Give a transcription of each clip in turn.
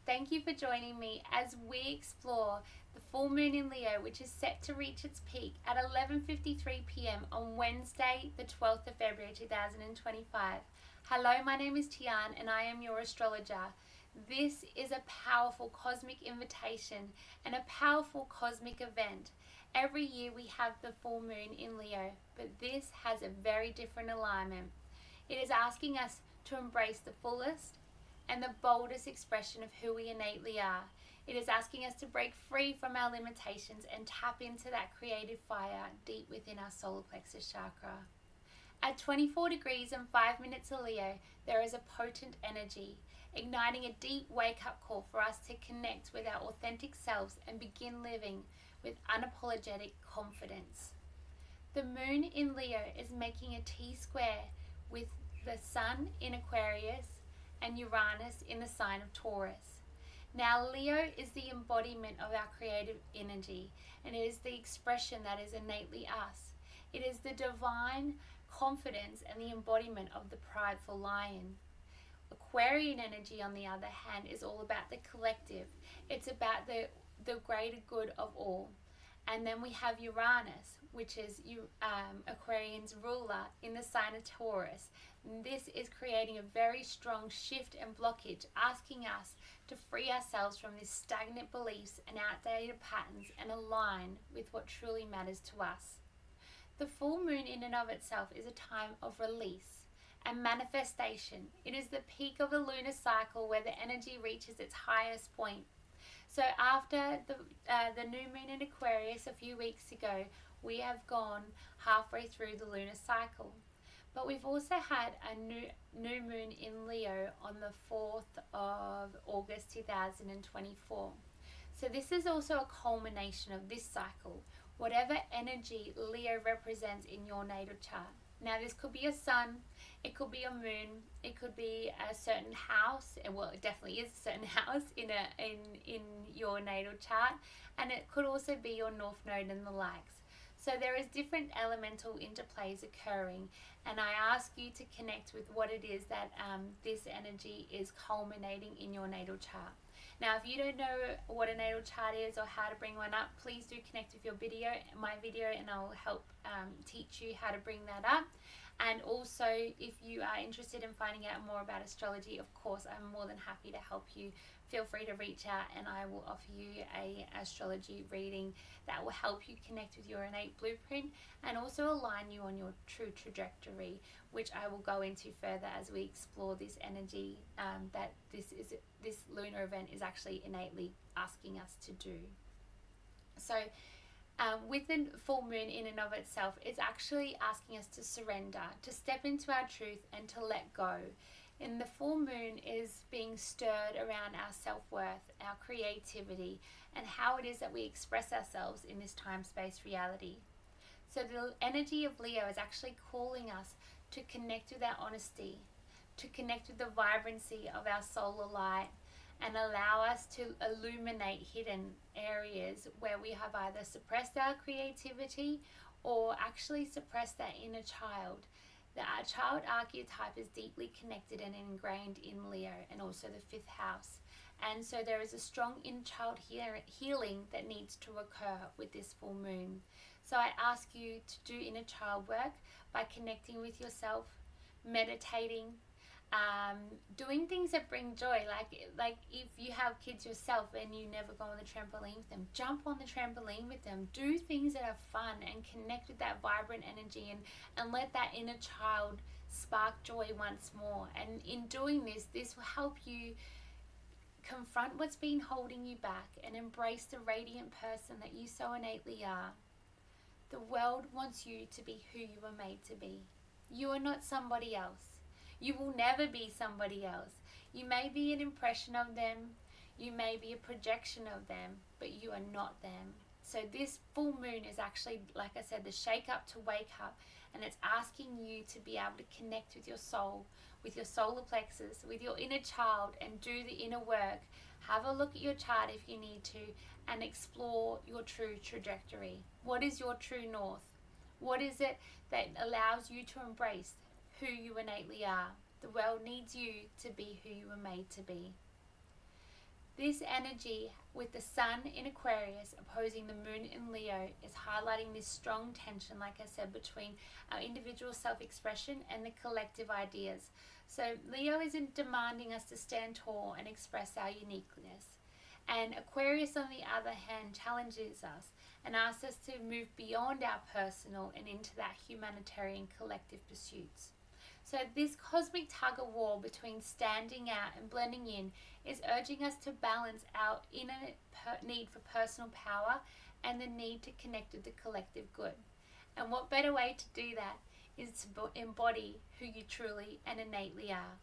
Thank you for joining me as we explore the full moon in Leo, which is set to reach its peak at 11:53 p.m. on Wednesday, the 12th of February 2025. Hello, my name is Tian and I am your astrologer. This is a powerful cosmic invitation and a powerful cosmic event. Every year we have the full moon in Leo, but this has a very different alignment. It is asking us to embrace the fullest and the boldest expression of who we innately are. It is asking us to break free from our limitations and tap into that creative fire deep within our solar plexus chakra. At 24 degrees and 5 minutes of Leo, there is a potent energy, igniting a deep wake-up call for us to connect with our authentic selves and begin living with unapologetic confidence. The moon in Leo is making a T-square with the Sun in Aquarius and Uranus in the sign of Taurus. Now, Leo is the embodiment of our creative energy, and it is the expression that is innately us. It is the divine confidence and the embodiment of the prideful lion. Aquarian energy, on the other hand, is all about the collective. It's about the greater good of all. And then we have Uranus, which is Aquarian's ruler in the sign of Taurus. This is creating a very strong shift and blockage, asking us to free ourselves from these stagnant beliefs and outdated patterns and align with what truly matters to us. The full moon in and of itself is a time of release and manifestation. It is the peak of the lunar cycle where the energy reaches its highest point. So after the new moon in Aquarius a few weeks ago, we have gone halfway through the lunar cycle. But we've also had a new moon in Leo on the 4th of August 2024. So this is also a culmination of this cycle, whatever energy Leo represents in your natal chart. Now, this could be a sun, it could be a moon, it could be a certain house, and well, it definitely is a certain house in your natal chart, and it could also be your north node and the likes. So there is different elemental interplays occurring, and I ask you to connect with what it is that this energy is culminating in your natal chart. Now, if you don't know what a natal chart is or how to bring one up, please do connect with my video, and I'll help teach you how to bring that up. And also, if you are interested in finding out more about astrology, of course, I'm more than happy to help you. Feel free to reach out and I will offer you an astrology reading that will help you connect with your innate blueprint and also align you on your true trajectory, which I will go into further as we explore this energy that this lunar event is actually innately asking us to do. So with the full moon in and of itself, it's actually asking us to surrender, to step into our truth and to let go. And the full moon is being stirred around our self-worth, our creativity, and how it is that we express ourselves in this time-space reality. So the energy of Leo is actually calling us to connect with our honesty, to connect with the vibrancy of our solar light, and allow us to illuminate hidden areas where we have either suppressed our creativity or actually suppressed that inner child. Our child archetype is deeply connected and ingrained in Leo and also the 5th house. And so there is a strong inner child healing that needs to occur with this full moon. So I ask you to do inner child work by connecting with yourself, meditating, doing things that bring joy, like if you have kids yourself and you never go on the trampoline with them, jump on the trampoline with them, do things that are fun and connect with that vibrant energy and let that inner child spark joy once more. And in doing this will help you confront what's been holding you back and embrace the radiant person that you so innately are. The world wants you to be who you were made to be. You are not somebody else. You will never be somebody else. You may be an impression of them, you may be a projection of them, but you are not them. So this full moon is actually, like I said, the shake up to wake up, and it's asking you to be able to connect with your soul, with your solar plexus, with your inner child, and do the inner work. Have a look at your chart if you need to, and explore your true trajectory. What is your true north? What is it that allows you to embrace who you innately are? The world needs you to be who you were made to be. This energy with the Sun in Aquarius opposing the Moon in Leo is highlighting this strong tension, like I said, between our individual self-expression and the collective ideas. So Leo is demanding us to stand tall and express our uniqueness. And Aquarius, on the other hand, challenges us and asks us to move beyond our personal and into that humanitarian collective pursuits. So this cosmic tug of war between standing out and blending in is urging us to balance our inner need for personal power and the need to connect with the collective good. And what better way to do that is to embody who you truly and innately are.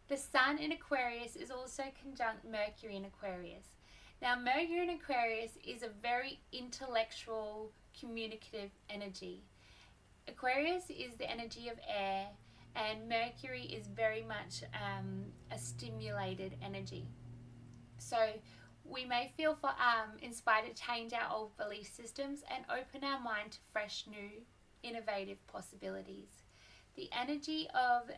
The Sun in Aquarius is also conjunct Mercury in Aquarius. Now, Mercury in Aquarius is a very intellectual, communicative energy. Aquarius is the energy of air, and Mercury is very much a stimulated energy. So we may feel inspired to change our old belief systems and open our mind to fresh, new, innovative possibilities. The energy of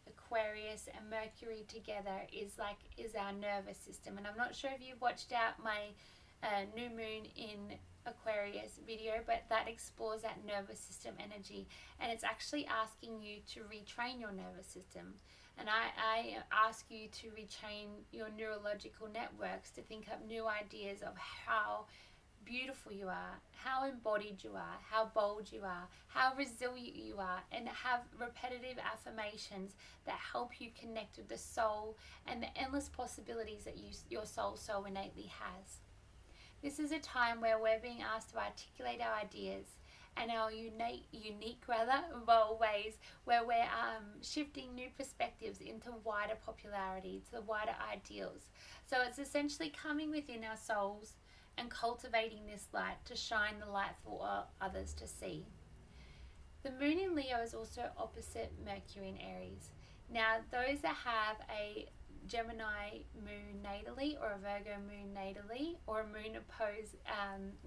Aquarius and Mercury together is our nervous system. And I'm not sure if you've watched out my new moon in Aquarius video, but that explores that nervous system energy, and it's actually asking you to retrain your nervous system. And I ask you to retrain your neurological networks to think up new ideas of how beautiful you are, how embodied you are, how bold you are, how resilient you are, and have repetitive affirmations that help you connect with the soul and the endless possibilities that your soul so innately has. This is a time where we're being asked to articulate our ideas and our unique bold ways, where we're shifting new perspectives into wider popularity, to the wider ideals. So it's essentially coming within our souls and cultivating this light to shine the light for others to see. The moon in Leo is also opposite Mercury in Aries. Now, those that have a Gemini moon natally or a Virgo moon natally or a moon opposed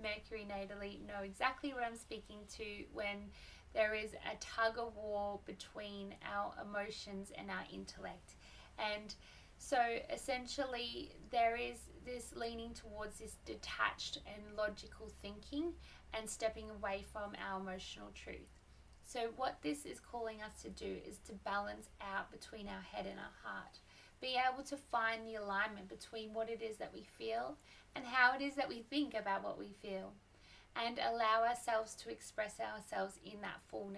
Mercury natally know exactly what I'm speaking to when there is a tug of war between our emotions and our intellect. And so essentially there is this leaning towards this detached and logical thinking and stepping away from our emotional truth. So what this is calling us to do is to balance out between our head and our heart. Be able to find the alignment between what it is that we feel and how it is that we think about what we feel, and allow ourselves to express ourselves in that full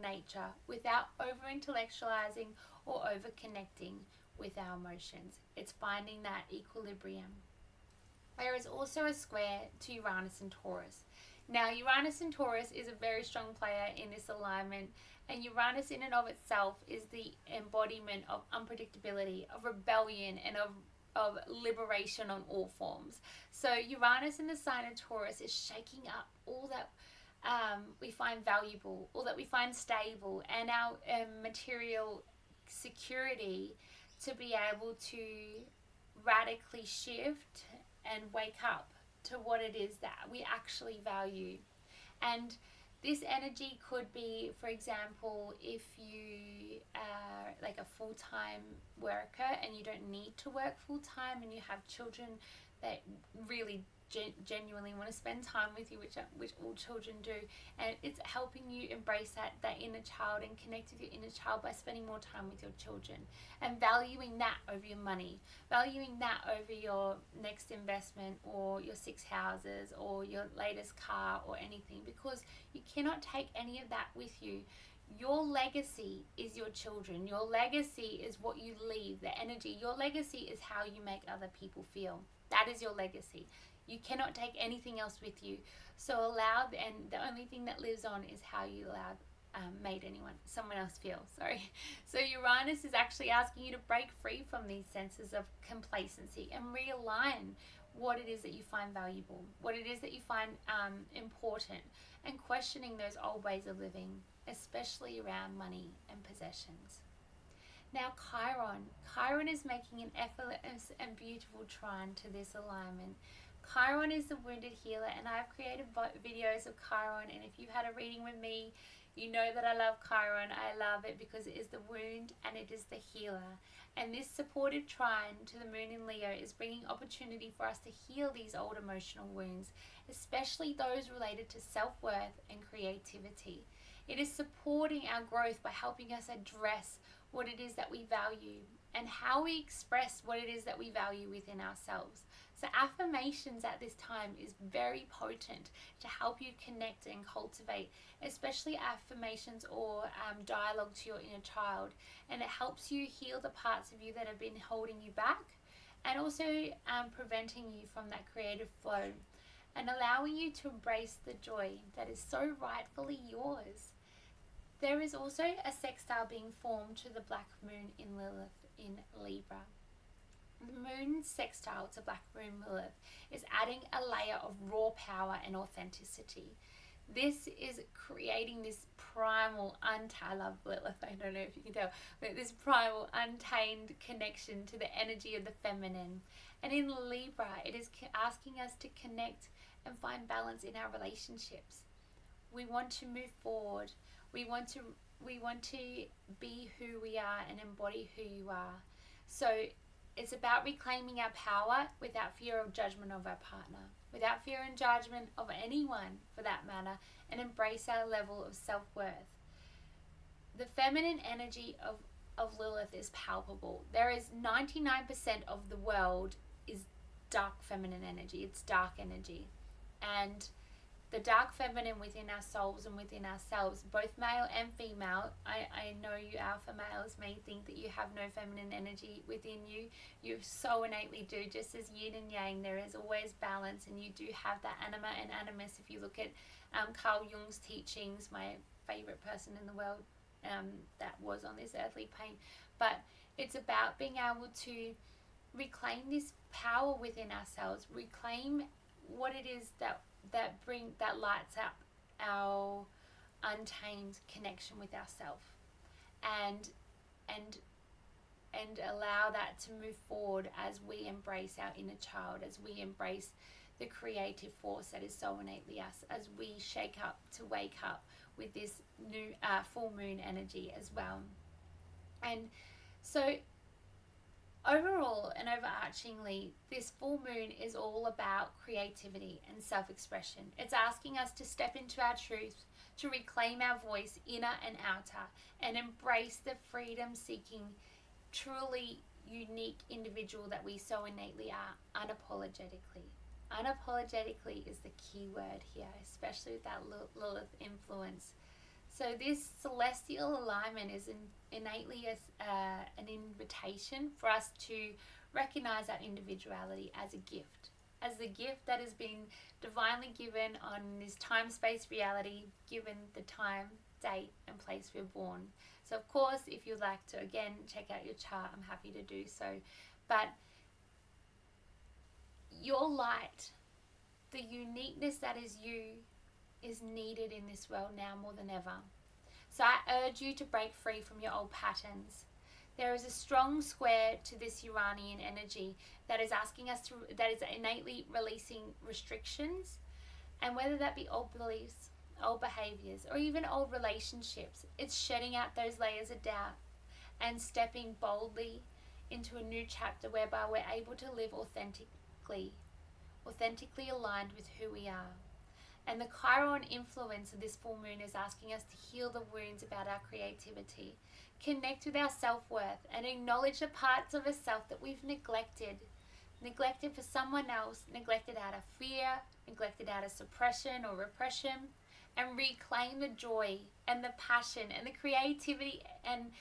nature without over intellectualizing or over connecting with our emotions. It's finding that equilibrium. There is also a square to Uranus and Taurus. Now, Uranus and Taurus is a very strong player in this alignment, and Uranus in and of itself is the embodiment of unpredictability, of rebellion, and of liberation on all forms. So Uranus in the sign of Taurus is shaking up all that we find valuable, all that we find stable, and our material security, to be able to radically shift and wake up to what it is that we actually value. And this energy could be, for example, if you are like a full-time worker and you don't need to work full-time, and you have children that really genuinely want to spend time with you, which all children do, and it's helping you embrace that inner child and connect with your inner child by spending more time with your children and valuing that over your money, valuing that over your next investment or your 6 houses or your latest car or anything, because you cannot take any of that with you. Your legacy is your children. Your legacy is what you leave, the energy. Your legacy is how you make other people feel. That is your legacy. You cannot take anything else with you. So and the only thing that lives on is how you made someone else feel. So Uranus is actually asking you to break free from these senses of complacency and realign what it is that you find valuable, what it is that you find important, and questioning those old ways of living, especially around money and possessions. Now Chiron is making an effortless and beautiful trine to this alignment. Chiron is the wounded healer, and I've created videos of Chiron, and if you've had a reading with me, You know that I love Chiron. I love it because it is the wound and it is the healer. And this supported trine to the moon in Leo is bringing opportunity for us to heal these old emotional wounds, especially those related to self-worth and creativity. It is supporting our growth by helping us address what it is that we value and how we express what it is that we value within ourselves. So affirmations at this time is very potent to help you connect and cultivate, especially affirmations or dialogue to your inner child. And it helps you heal the parts of you that have been holding you back, and also preventing you from that creative flow and allowing you to embrace the joy that is so rightfully yours. There is also a sextile being formed to the black moon in Lilith in Libra. The moon sextile to black moon Lilith is adding a layer of raw power and authenticity. This is creating this primal, I love Lilith, I don't know if you can tell, but this primal, untamed connection to the energy of the feminine. And in Libra, it is asking us to connect and find balance in our relationships. We want to move forward. We want to be who we are and embody who you are. So it's about reclaiming our power without fear of judgment of our partner, without fear and judgment of anyone for that matter, and embrace our level of self-worth. The feminine energy of Lilith is palpable. There is 99% of the world is dark feminine energy. It's dark energy. And the dark feminine within our souls and within ourselves, both male and female. I know you alpha males may think that you have no feminine energy within you. You so innately do. Just as yin and yang, there is always balance, and you do have that anima and animus. If you look at Carl Jung's teachings, my favorite person in the world that was on this earthly plane. But it's about being able to reclaim this power within ourselves, reclaim what it is that lights up our untamed connection with ourselves, and allow that to move forward as we embrace our inner child, as we embrace the creative force that is so innately us, as we wake up with this new full moon energy as well. And so overall and overarchingly, this full moon is all about creativity and self-expression. It's asking us to step into our truth, to reclaim our voice, inner and outer, and embrace the freedom-seeking, truly unique individual that we so innately are, unapologetically. Unapologetically is the key word here, especially with that Lilith influence. So this celestial alignment is innately an invitation for us to recognize our individuality as a gift that has been divinely given on this time-space reality, given the time, date, and place we're born. So of course, if you'd like to, again, check out your chart, I'm happy to do so. But your light, the uniqueness that is you, is needed in this world now more than ever. So I urge you to break free from your old patterns. There is a strong square to this Uranian energy that is asking us to, that is innately releasing restrictions, and whether that be old beliefs, old behaviors, or even old relationships, it's shedding out those layers of doubt and stepping boldly into a new chapter whereby we're able to live authentically aligned with who we are. And the Chiron influence of this full moon is asking us to heal the wounds about our creativity, connect with our self-worth, and acknowledge the parts of ourselves that we've neglected for someone else, neglected out of fear, neglected out of suppression or repression, and reclaim the joy and the passion and the creativity, and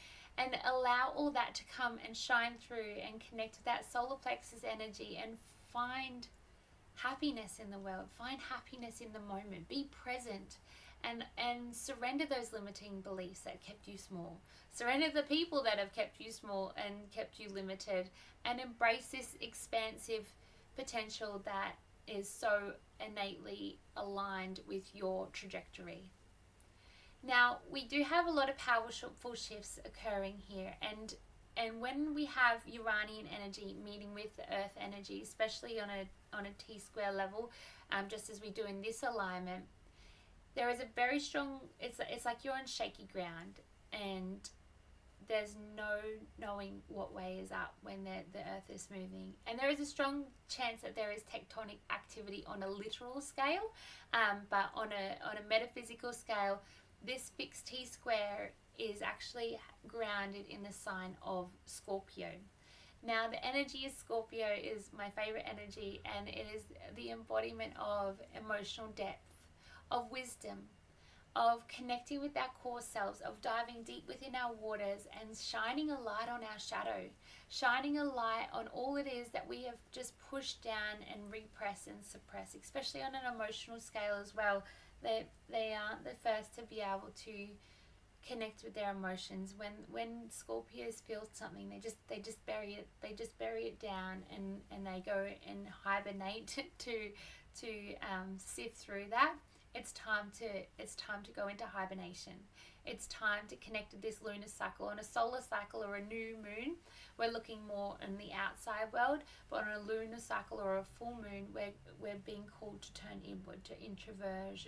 allow all that to come and shine through and connect with that solar plexus energy and find happiness in the world, find happiness in the moment, be present, and surrender those limiting beliefs that kept you small, surrender the people that have kept you small and kept you limited, and embrace this expansive potential that is so innately aligned with your trajectory. Now, we do have a lot of powerful shifts occurring here, and when we have Uranian energy meeting with the Earth energy, especially on a T-square level, just as we do in this alignment, there is a very strong, it's like you're on shaky ground, and there's no knowing what way is up when the earth is moving. And there is a strong chance that there is tectonic activity on a literal scale, but on a metaphysical scale, this fixed T square is actually grounded in the sign of Scorpio. Now, the energy of Scorpio is my favorite energy, and it is the embodiment of emotional depth, of wisdom, of connecting with our core selves, of diving deep within our waters and shining a light on our shadow, shining a light on all it is that we have just pushed down and repressed and suppressed, especially on an emotional scale as well. They aren't the first to be able to connect with their emotions. When Scorpios feel something, they just bury it down, and they go and hibernate to sift through that. It's time to go into hibernation. It's time to connect with this lunar cycle. On a solar cycle or a new moon, we're looking more in the outside world, but on a lunar cycle or a full moon, we're being called to turn inward, to introvert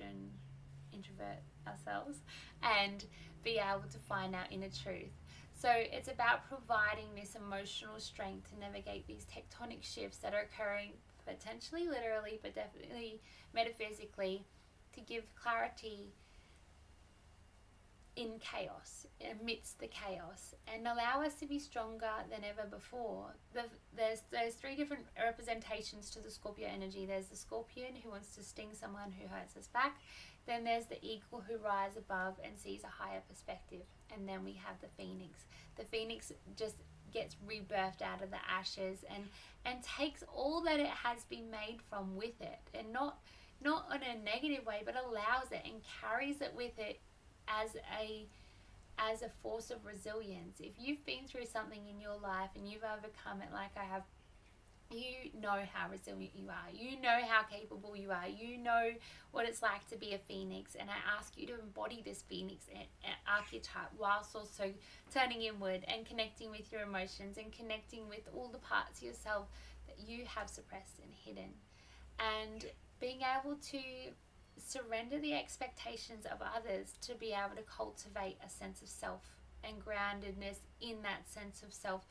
ourselves, and be able to find our inner truth. So it's about providing this emotional strength to navigate these tectonic shifts that are occurring, potentially literally, but definitely metaphysically, to give clarity in chaos, amidst the chaos, and allow us to be stronger than ever before. There's three different representations to the Scorpio energy. There's the scorpion who wants to sting someone who hurts us back. Then there's the eagle who rises above and sees a higher perspective. And then we have the phoenix. The phoenix just gets rebirthed out of the ashes and takes all that it has been made from with it, and not in a negative way, but allows it and carries it with it as a force of resilience. If you've been through something in your life and you've overcome it like I have, you know how resilient you are. You know how capable you are. You know what it's like to be a phoenix. And I ask you to embody this phoenix archetype whilst also turning inward and connecting with your emotions and connecting with all the parts of yourself that you have suppressed and hidden. And being able to surrender the expectations of others to be able to cultivate a sense of self and groundedness in that sense of self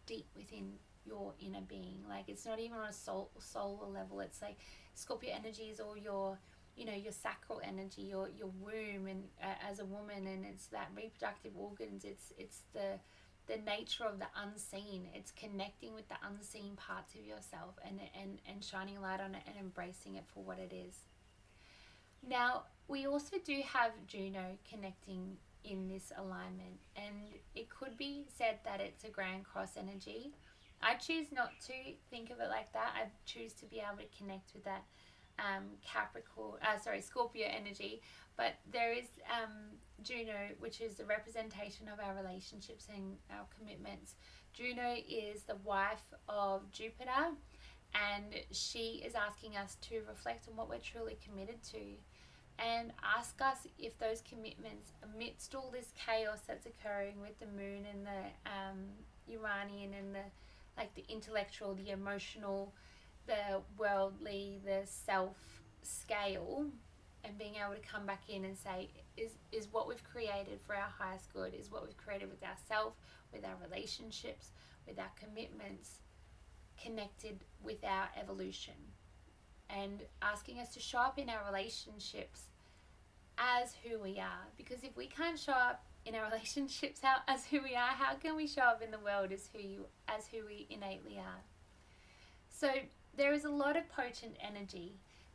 deep within your inner being. Like, it's not even on a solar level. It's like Scorpio energy is all your sacral energy, your womb, and as a woman, and it's that reproductive organs. It's the nature of the unseen. It's connecting with the unseen parts of yourself and shining a light on it and embracing it for what it is. Now, we also do have Juno connecting in this alignment, and it could be said that it's a Grand Cross energy. I choose not to think of it like that. I choose to be able to connect with that Scorpio energy. But there is Juno, which is the representation of our relationships and our commitments. Juno is the wife of Jupiter, and she is asking us to reflect on what we're truly committed to, and ask us if those commitments, amidst all this chaos that's occurring with the moon and the Uranian and the intellectual, the emotional, the worldly, the self scale, and being able to come back in and say, is what we've created for our highest good, is what we've created with ourselves, with our relationships, with our commitments, connected with our evolution. And asking us to show up in our relationships as who we are. Because if we can't show up in our relationships as who we are, how can we show up in the world as who we innately are? So there is a lot of potent energy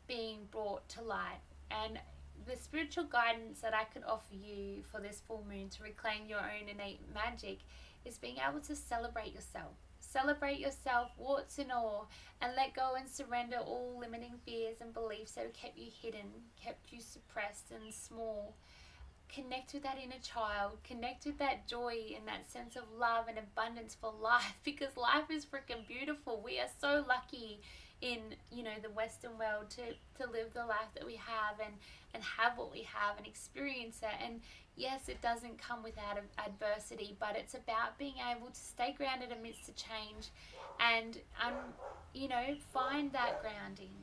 being brought to light, and the spiritual guidance that I could offer you for this full moon to reclaim your own innate magic is being able to celebrate yourself. Celebrate yourself, warts and all, and let go and surrender all limiting fears and beliefs that have kept you hidden, kept you suppressed and small. Connect with that inner child, connect with that joy and that sense of love and abundance for life, because life is freaking beautiful. We are so lucky in the Western world to live the life that we have and have what we have and experience it. And yes, it doesn't come without adversity, but it's about being able to stay grounded amidst the change and find that grounding.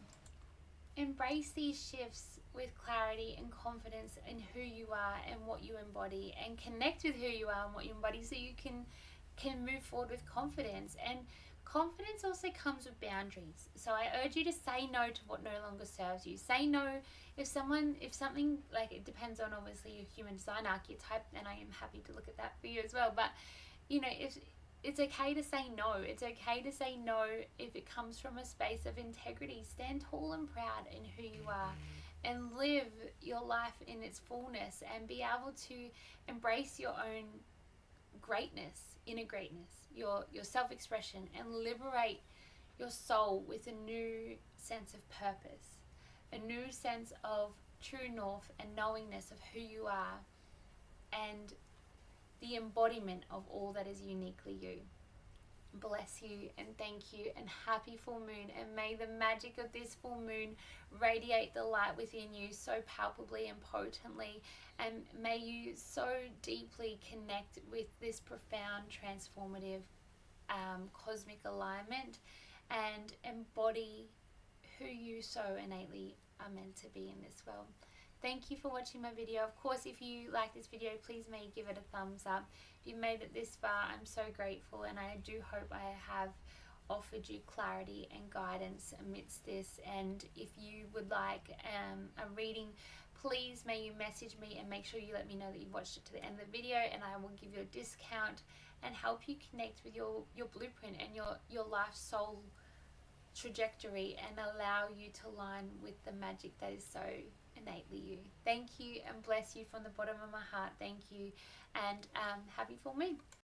embrace these shifts with clarity and confidence in who you are and what you embody, and connect with who you are and what you embody, so you can move forward with confidence. And confidence also comes with boundaries. So I urge you to say no to what no longer serves you. Say no if something, like, it depends on obviously your human design archetype, and I am happy to look at that for you as well. But if it's okay to say no. It's okay to say no if it comes from a space of integrity. Stand tall and proud in who you are, and live your life in its fullness, and be able to embrace your own greatness, inner greatness, your self-expression, and liberate your soul with a new sense of purpose, a new sense of true north and knowingness of who you are, and the embodiment of all that is uniquely you. Bless you and thank you, and happy full moon, and may the magic of this full moon radiate the light within you so palpably and potently, and may you so deeply connect with this profound transformative cosmic alignment, and embody who you so innately are meant to be in this world. Thank you for watching my video. Of course, if you like this video, please may give it a thumbs up. If you've made it this far, I'm so grateful, and I do hope I have offered you clarity and guidance amidst this. And if you would like a reading, please may you message me and make sure you let me know that you've watched it to the end of the video, and I will give you a discount and help you connect with your blueprint and your life soul trajectory, and allow you to align with the magic that is so innately you. Thank you, and bless you from the bottom of my heart. Thank you, and happy full moon.